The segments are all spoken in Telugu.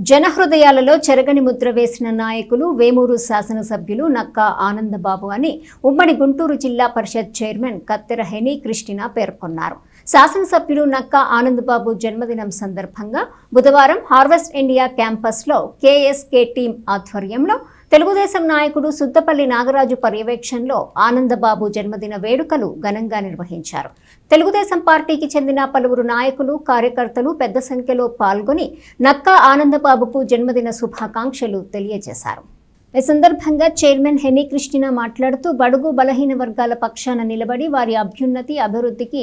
జనహృదయాలలో చెరగని ముద్ర వేసిన నాయకులు వేమూరు శాసనసభ్యులు నక్కా ఆనందబాబు అని ఉమ్మడి గుంటూరు జిల్లా పరిషత్ చైర్మన్ కత్తెర హెనీ క్రిస్టినా పేర్కొన్నారు. శాసనసభ్యులు నక్కా ఆనందబాబు జన్మదినం సందర్భంగా బుధవారం హార్వెస్ట్ ఇండియా క్యాంపస్లో కేఎస్కే టీం ఆధ్వర్యంలో తెలుగుదేశం నాయకుడు సుద్దపల్లి నాగరాజు పర్యవేక్షణలో ఆనందబాబు జన్మదిన వేడుకలు ఘనంగా నిర్వహించారు. తెలుగుదేశం పార్టీకి చెందిన పలువురు నాయకులు, కార్యకర్తలు పెద్ద సంఖ్యలో పాల్గొని నక్కా ఆనందబాబుకు జన్మదిన శుభాకాంక్షలు తెలియజేశారు. ఈ సందర్భంగా చైర్మన్ హెనీ క్రిస్టినా మాట్లాడుతూ బడుగు బలహీన వర్గాల పక్షాన నిలబడి వారి అభ్యున్నతి, అభివృద్ధికి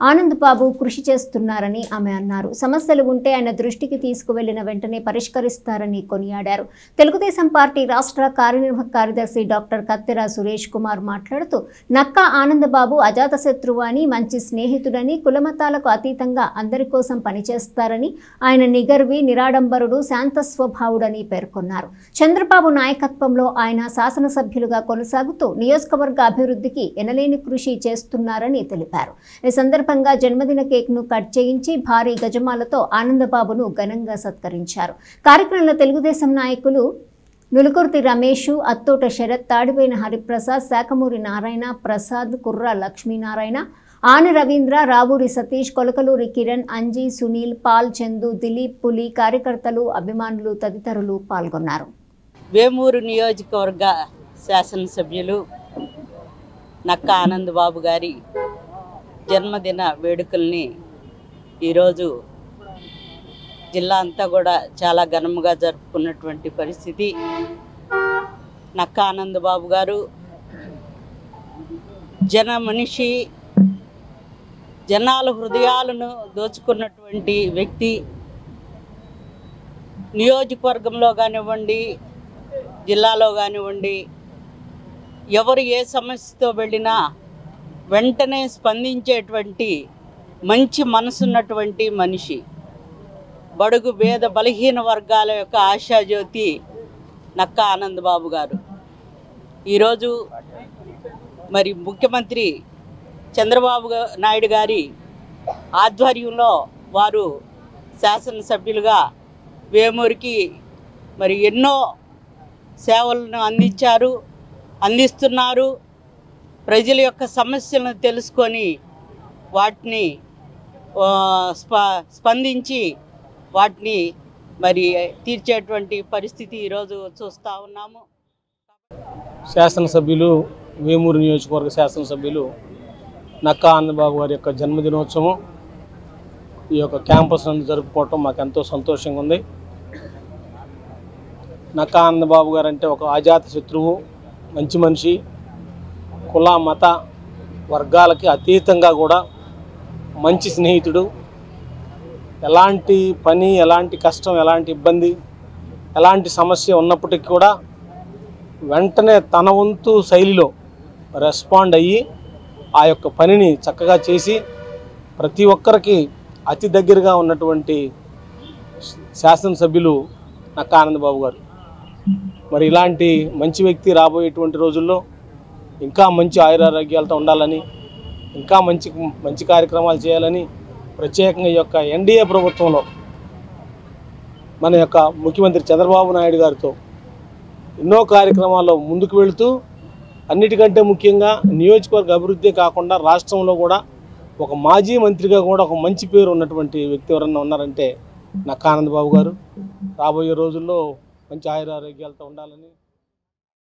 ఆనందబాబు కృషి చేస్తున్నారని ఆమె అన్నారు. సమస్యలు ఉంటే ఆయన దృష్టికి తీసుకువెళ్లిన వెంటనే పరిష్కరిస్తారని కొనియాడారు. తెలుగుదేశం పార్టీ రాష్ట్ర కార్యనిర్వాహక కార్యదర్శి డాక్టర్ కత్తెర సురేష్ కుమార్ మాట్లాడుతూ నక్కా ఆనందబాబు అజాతశత్రువు అని, మంచి స్నేహితుడని, కులమతాలకు అతీతంగా అందరి కోసం పనిచేస్తారని, ఆయన నిగర్వి, నిరాడంబరుడు, శాంత స్వభావుడని పేర్కొన్నారు. చంద్రబాబు నాయకత్వంలో ఆయన శాసనసభ్యులుగా కొనసాగుతూ నియోజకవర్గ అభివృద్ధికి ఎనలేని కృషి చేస్తున్నారని తెలిపారు. ఈ సందర్భంగా జన్మదిన కేక్ ను కట్ చేయించి భారీ గజమాలతో ఆనందబాబును ఘనంగా సత్కరించారు. కార్యక్రమంలో తెలుగుదేశం నాయకులు నులుకుర్తి రమేష్, అత్తోట శరత్, తాడిపోయిన హరిప్రసాద్, శాఖమూరి నారాయణ ప్రసాద్, కుర్ర లక్ష్మీనారాయణ, ఆని రవీంద్ర, రావూరి సతీష్, కొలకలూరి కిరణ్, అంజీ, సునీల్, పాల్, చందు, దిలీప్, పులి, కార్యకర్తలు, అభిమానులు తదితరులు పాల్గొన్నారు. వేమూరు నియోజకవర్గ శాసనసభ్యులు నక్కా ఆనందబాబు గారి జన్మదిన వేడుకల్ని ఈరోజు జిల్లా అంతా కూడా చాలా ఘనంగా జరుపుకున్నటువంటి పరిస్థితి. నక్కా ఆనందబాబు గారు జన మనిషి, జనాల హృదయాలను దోచుకున్నటువంటి వ్యక్తి. నియోజకవర్గంలో కానివ్వండి, జిల్లాలో కానివ్వండి, ఎవరు ఏ సమస్యతో వెళ్ళినా వెంటనే స్పందించేటువంటి మంచి మనసున్నటువంటి మనిషి. బడుగు పేద బలహీన వర్గాల యొక్క ఆశాజ్యోతి నక్కా ఆనందబాబు గారు. ఈరోజు మరి ముఖ్యమంత్రి చంద్రబాబు నాయుడు గారి ఆధ్వర్యంలో వారు శాసనసభ్యులుగా వేమూరికి మరి ఎన్నో సేవలను అందిస్తున్నారు. ప్రజల యొక్క సమస్యలను తెలుసుకొని వాటిని స్పందించి వాటిని మరి తీర్చేటువంటి పరిస్థితి ఈరోజు చూస్తూ ఉన్నాము. శాసనసభ్యులు, వేమూరు నియోజకవర్గ శాసనసభ్యులు నక్కా ఆనందబాబు గారి యొక్క జన్మదినోత్సవం ఈ యొక్క క్యాంపస్ నందు జరుపుకోవటం మాకు ఎంతో సంతోషంగా ఉంది. నక్కా ఆనందబాబు గారు అంటే ఒక అజాత శత్రువు, మంచి మనిషి, కుల మత వర్గాలకి అతీతంగా కూడా మంచి స్నేహితుడు. ఎలాంటి పని, ఎలాంటి కష్టం, ఎలాంటి ఇబ్బంది, ఎలాంటి సమస్య ఉన్నప్పటికీ కూడా వెంటనే తన వంతు శైలిలో రెస్పాండ్ అయ్యి ఆ యొక్క పనిని చక్కగా చేసి ప్రతి ఒక్కరికి అతి దగ్గరగా ఉన్నటువంటి శాసనసభ్యులు నక్కా ఆనందబాబు గారు. మరి ఇలాంటి మంచి వ్యక్తి రాబోయేటువంటి రోజుల్లో ఇంకా మంచి ఆయురారోగ్యాలతో ఉండాలని, ఇంకా మంచి కార్యక్రమాలు చేయాలని ప్రత్యేకంగా ఈ యొక్క ఎన్డీఏ ప్రభుత్వంలో మన యొక్క ముఖ్యమంత్రి చంద్రబాబు నాయుడు గారితో ఎన్నో కార్యక్రమాల్లో ముందుకు వెళుతూ, అన్నిటికంటే ముఖ్యంగా నియోజకవర్గ అభివృద్ధి కాకుండా రాష్ట్రంలో కూడా ఒక మాజీ మంత్రిగా కూడా ఒక మంచి పేరు ఉన్నటువంటి వ్యక్తి ఎవరన్నా ఉన్నారంటే నక్కా ఆనందబాబు గారు. రాబోయే రోజుల్లో మంచి ఆయురారోగ్యాలతో ఉండాలని